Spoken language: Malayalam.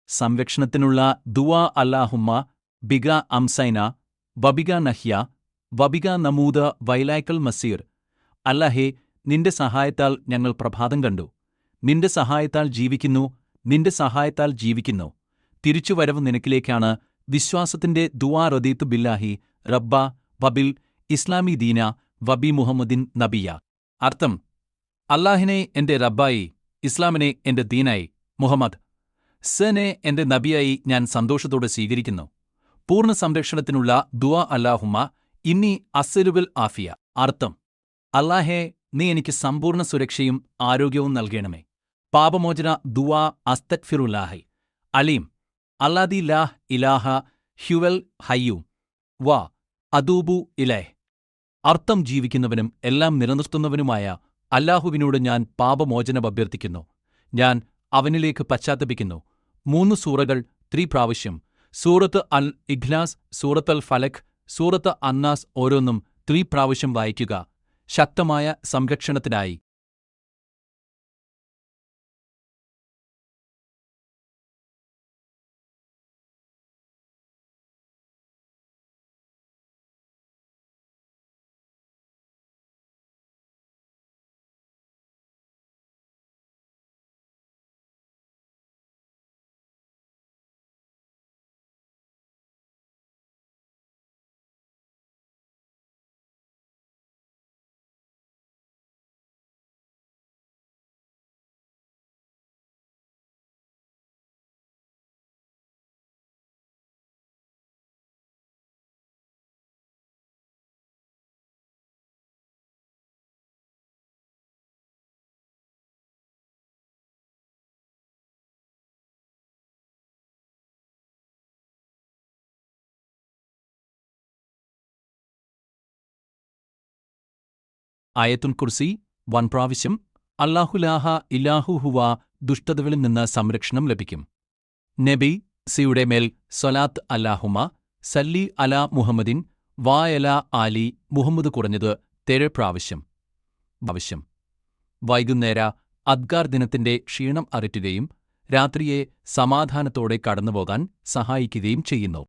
സംരക്ഷണത്തിനുള്ള ദുആ അല്ലാഹുമ്മ ബിക അംസൈന വബിക നഹ്യ വബിക നമൂദ വൈലായ്ക്കൽ മസീർ. അല്ലാഹേ, നിന്റെ സഹായത്താൽ ഞങ്ങൾ പ്രഭാതം കണ്ടു. നിന്റെ സഹായത്താൽ ജീവിക്കുന്നു, നിന്റെ സഹായത്താൽ ജീവിക്കുന്നു. തിരിച്ചുവരവ് നിനക്കിലേക്കാണ്. വിശ്വാസത്തിന്റെ ദുആ റദീതു ബില്ലാഹി റബ്ബ വബിൽ ഇസ്ലാമി ദീന വബി മുഹമ്മദിൻ നബിയ. അർത്ഥം: അല്ലാഹിനെ എന്റെ റബ്ബായി, ഇസ്ലാമിനെ എന്റെ ദീനായി, മുഹമ്മദ് സനെ എന്റെ നബിയായി ഞാൻ സന്തോഷത്തോടെ സ്വീകരിക്കുന്നു. പൂർണ്ണ സംരക്ഷണത്തിനുള്ള ദുആ അല്ലാഹുമ്മ ഇന്നി അസ്അലുൽ ആഫിയ. അർത്ഥം: അല്ലാഹേ, നീ എനിക്ക് സമ്പൂർണ്ണ സുരക്ഷയും ആരോഗ്യവും നൽകണമേ. പാപമോചന ദുആ അസ്തഗ്ഫിറുല്ലാഹി അലീം അല്ലാദി ലാ ഇലാഹ ഹുവൽ ഹയ്യു വ അതൂബു ഇലൈഹ്. അർത്ഥം: ജീവിക്കുന്നവനും എല്ലാം നിലനിർത്തുന്നവനുമായ അല്ലാഹുവിനോട് ഞാൻ പാപമോചനമഭ്യർത്ഥിക്കുന്നു. ഞാൻ അവനിലേക്ക് പശ്ചാത്തപിക്കുന്നു. 3 സൂറകൾ 3 പ്രാവശ്യം. സൂറത്ത് അൽ ഇഖ്ലാസ്, സൂറത്ത് അൽ ഫലക്, സൂറത്ത് അന്നാസ് ഓരോന്നും 3 പ്രാവശ്യം വായിക്കുക. ശക്തമായ സംരക്ഷണത്തിനായി. ആയത്തുൽ കുർസി 1 പ്രാവശ്യം. അല്ലാഹുലാഹ ഇലാഹു ഹുവ. ദുഷ്ടതകളിൽ നിന്ന് സംരക്ഷണം ലഭിക്കും. നബി സിയുടെ മേൽ സ്വലാത്ത് അല്ലാഹുമ്മ സല്ലി അലാ മുഹമ്മദിൻ വായല ആലി മുഹമ്മദ് കുറഞ്ഞത് 7 പ്രാവശ്യം. വൈകുന്നേര അദ്കാർ ദിനത്തിന്റെ ക്ഷീണം അകറ്റുകയും രാത്രിയെ സമാധാനത്തോടെ കടന്നുപോകാൻ സഹായിക്കുകയും ചെയ്യുന്നു.